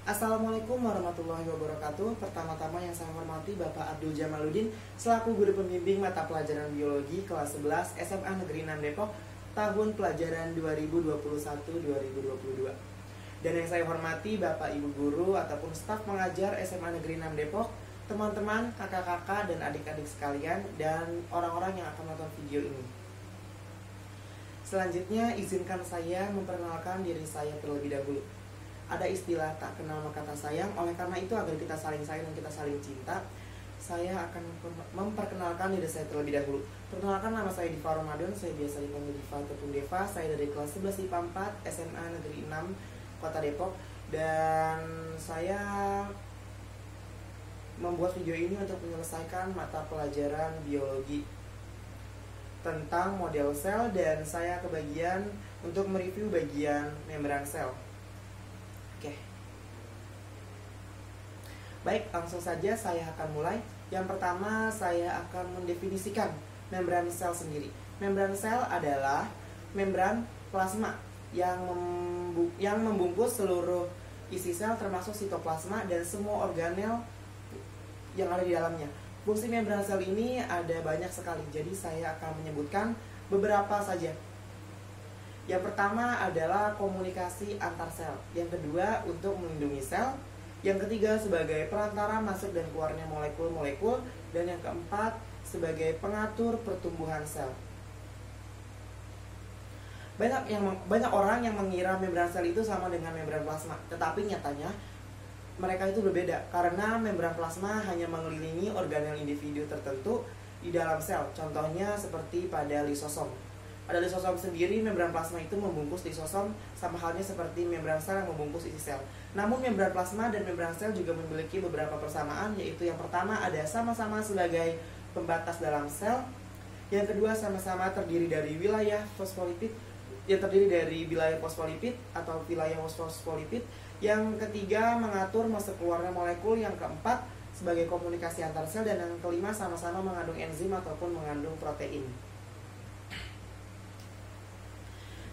Assalamualaikum warahmatullahi wabarakatuh. Pertama-tama yang saya hormati Bapak Abdul Jamaluddin selaku guru pembimbing mata pelajaran biologi kelas 11 SMA Negeri 6 Depok tahun pelajaran 2021-2022. Dan yang saya hormati Bapak Ibu guru ataupun staf pengajar SMA Negeri 6 Depok, teman-teman, kakak-kakak dan adik-adik sekalian, dan orang-orang yang akan menonton video ini. Selanjutnya izinkan saya memperkenalkan diri saya terlebih dahulu. Ada istilah tak kenal maka tak sayang, oleh karena itu agar kita saling sayang dan kita saling cinta, saya akan memperkenalkan diri saya terlebih dahulu. Perkenalkan, nama saya Diva Ramadan, saya biasa dipanggil Diva ataupun Deva. Saya dari kelas 11 IPA 4 SMA Negeri 6 Kota Depok, dan saya membuat video ini untuk menyelesaikan mata pelajaran biologi tentang model sel, dan saya kebagian untuk mereview bagian membran sel. Oke. Baik, langsung saja saya akan mulai. Yang pertama, saya akan mendefinisikan membran sel sendiri. Membran sel adalah membran plasma yang membungkus seluruh isi sel termasuk sitoplasma dan semua organel yang ada di dalamnya. Fungsi membran sel ini ada banyak sekali, jadi saya akan menyebutkan beberapa saja. Yang pertama adalah komunikasi antar sel. Yang kedua, untuk melindungi sel. Yang ketiga, sebagai perantara masuk dan keluarnya molekul-molekul. Dan yang keempat, sebagai pengatur pertumbuhan sel. Banyak orang yang mengira membran sel itu sama dengan membran plasma, tetapi nyatanya mereka itu berbeda, karena membran plasma hanya mengelilingi organel individu tertentu di dalam sel. Contohnya seperti pada lisosom. Pada lisosom sendiri, membran plasma itu membungkus lisosom, sama halnya seperti membran sel yang membungkus isi sel. Namun membran plasma dan membran sel juga memiliki beberapa persamaan, yaitu yang pertama ada sama-sama sebagai pembatas dalam sel. Yang kedua, sama-sama terdiri dari wilayah fosfolipid, atau wilayah fosfolipid. Yang ketiga, mengatur masuk keluarnya molekul. Yang keempat, sebagai komunikasi antar sel. Dan yang kelima, sama-sama mengandung enzim ataupun mengandung protein.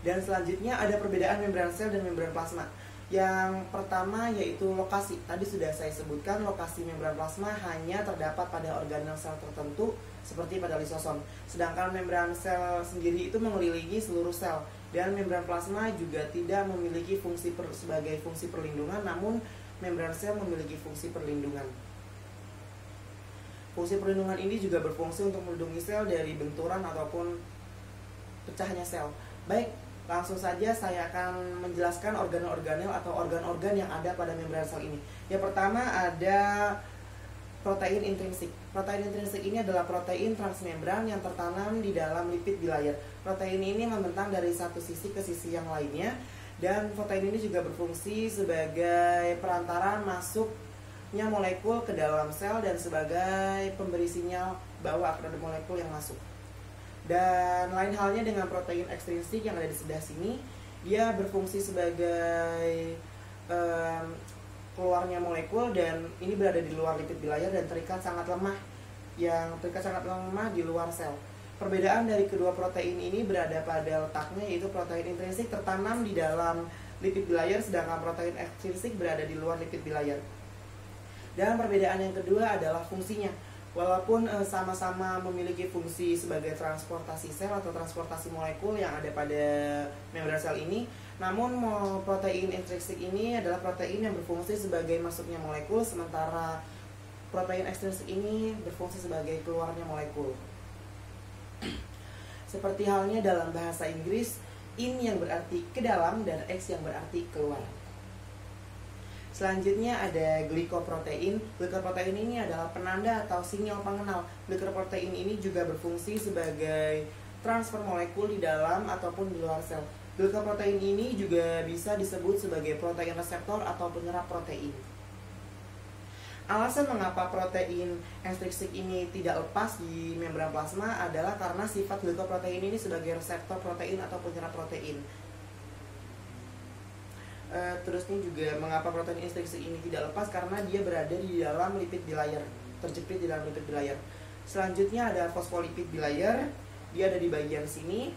Dan selanjutnya ada perbedaan membran sel dan membran plasma. Yang pertama yaitu lokasi. Tadi sudah saya sebutkan, lokasi membran plasma hanya terdapat pada organel sel tertentu seperti pada lisosom. Sedangkan membran sel sendiri itu mengelilingi seluruh sel. Dan membran plasma juga tidak memiliki sebagai fungsi perlindungan, namun membran sel memiliki fungsi perlindungan. Fungsi perlindungan ini juga berfungsi untuk melindungi sel dari benturan ataupun pecahnya sel. Baik, langsung saja saya akan menjelaskan organel-organel atau organ-organ yang ada pada membran sel ini. Yang pertama ada protein intrinsik. Protein intrinsik ini adalah protein transmembran yang tertanam di dalam lipid bilayer. Protein ini membentang dari satu sisi ke sisi yang lainnya, dan protein ini juga berfungsi sebagai perantara masuknya molekul ke dalam sel dan sebagai pemberi sinyal bahwa ada molekul yang masuk. Dan lain halnya dengan protein ekstrinsik yang ada di sebelah sini, dia berfungsi sebagai keluarnya molekul, dan ini berada di luar lipid bilayer dan terikat sangat lemah di luar sel. Perbedaan dari kedua protein ini berada pada letaknya, yaitu protein intrinsik tertanam di dalam lipid bilayer, sedangkan protein ekstrinsik berada di luar lipid bilayer. Dan perbedaan yang kedua adalah fungsinya. Walaupun sama-sama memiliki fungsi sebagai transportasi sel atau transportasi molekul yang ada pada membran sel ini, namun protein intrinsik ini adalah protein yang berfungsi sebagai masuknya molekul, sementara protein ekstrinsik ini berfungsi sebagai keluarnya molekul. Seperti halnya dalam bahasa Inggris, in yang berarti ke dalam dan ex yang berarti keluar. Selanjutnya ada glikoprotein. Glikoprotein ini adalah penanda atau sinyal pengenal. Glikoprotein ini juga berfungsi sebagai transfer molekul di dalam ataupun di luar sel. Glikoprotein ini juga bisa disebut sebagai protein reseptor atau penyerap protein. Alasan mengapa protein ekstrinsik ini tidak lepas di membran plasma adalah karena sifat glikoprotein ini sebagai reseptor protein atau penyerap protein. Terusnya juga mengapa protein ekstrinsik ini tidak lepas, karena dia berada di dalam lipid bilayer, terjepit di dalam lipid bilayer. Selanjutnya ada fosfolipid bilayer, dia ada di bagian sini.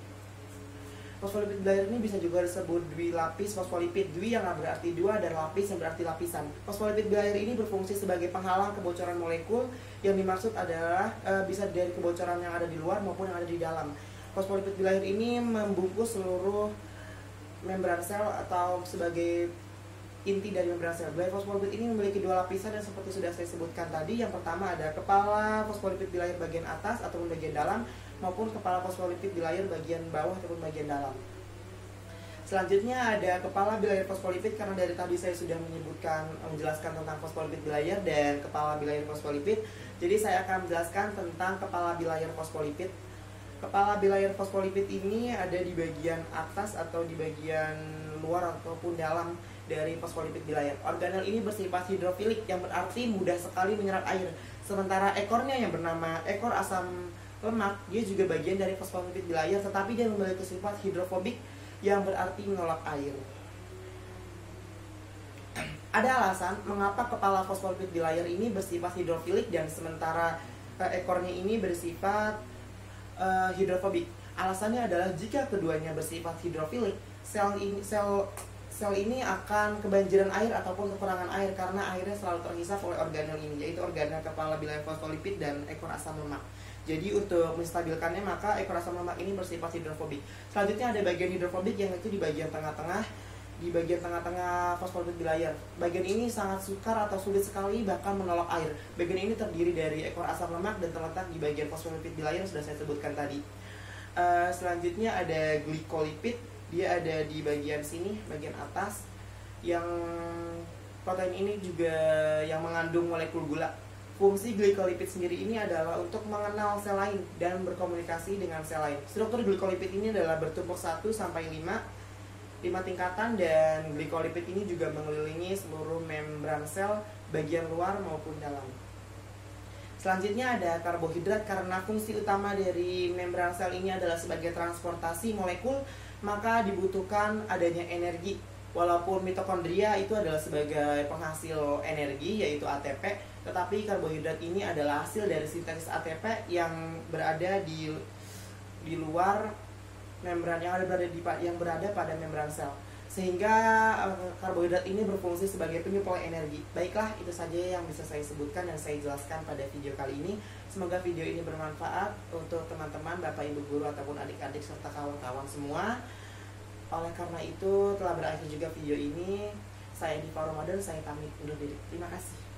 Fosfolipid bilayer ini bisa juga disebut dwi lapis fosfolipid. Dwi yang berarti dua dan lapis yang berarti lapisan. Fosfolipid bilayer ini berfungsi sebagai penghalang kebocoran molekul. Yang dimaksud adalah bisa dari kebocoran yang ada di luar maupun yang ada di dalam. Fosfolipid bilayer ini membungkus seluruh membran sel atau sebagai inti dari membran sel. Bilayer fosfolipid ini memiliki dua lapisan dan seperti sudah saya sebutkan tadi, yang pertama ada kepala fosfolipid bilayer bagian atas ataupun bagian dalam, maupun kepala fosfolipid bilayer bagian bawah ataupun bagian dalam. Selanjutnya ada kepala bilayer fosfolipid, karena dari tadi saya sudah menjelaskan tentang fosfolipid bilayer dan kepala bilayer fosfolipid. Jadi saya akan menjelaskan tentang kepala bilayer fosfolipid. Kepala bilayer fosfolipid ini ada di bagian atas atau di bagian luar ataupun dalam dari fosfolipid bilayer. Organel ini bersifat hidrofilik, yang berarti mudah sekali menyerap air. Sementara ekornya yang bernama ekor asam lemak, dia juga bagian dari fosfolipid bilayer, tetapi dia memiliki sifat hidrofobik, yang berarti menolak air. Ada alasan mengapa kepala fosfolipid bilayer ini bersifat hidrofilik dan sementara ekornya ini bersifat hidrofobik. Alasannya adalah jika keduanya bersifat hidrofilik, sel ini akan kebanjiran air ataupun kekurangan air karena airnya selalu terhisap oleh organel ini, yaitu organel kepala bilayer fosfolipid dan ekor asam lemak. Jadi untuk menstabilkannya maka ekor asam lemak ini bersifat hidrofobik. Selanjutnya ada bagian hidrofobik, yang itu di bagian tengah-tengah. Di bagian tengah-tengah fosfolipid bilayer. Bagian ini sangat sukar atau sulit sekali bahkan menolak air. Bagian ini terdiri dari ekor asam lemak dan terletak di bagian fosfolipid bilayer yang sudah saya sebutkan tadi. Selanjutnya ada glikolipid. Dia ada di bagian sini, bagian atas, yang protein ini juga yang mengandung molekul gula. Fungsi glikolipid sendiri ini adalah untuk mengenal sel lain dan berkomunikasi dengan sel lain. Struktur glikolipid ini adalah bertumpuk 1 sampai 5 tingkatan, dan glikolipid ini juga mengelilingi seluruh membran sel bagian luar maupun dalam. Selanjutnya ada karbohidrat. Karena fungsi utama dari membran sel ini adalah sebagai transportasi molekul, maka dibutuhkan adanya energi. Walaupun mitokondria itu adalah sebagai penghasil energi, yaitu ATP, tetapi karbohidrat ini adalah hasil dari sintesis ATP yang berada di luar membran, yang berada pada membran sel. Sehingga karbohidrat ini berfungsi sebagai penyuplai energi. Baiklah, itu saja yang bisa saya sebutkan dan saya jelaskan pada video kali ini. Semoga video ini bermanfaat untuk teman-teman, Bapak Ibu guru ataupun adik-adik serta kawan-kawan semua. Oleh karena itu telah berakhir juga video ini. Saya Diva Ramadan, saya pamit undur diri. Terima kasih.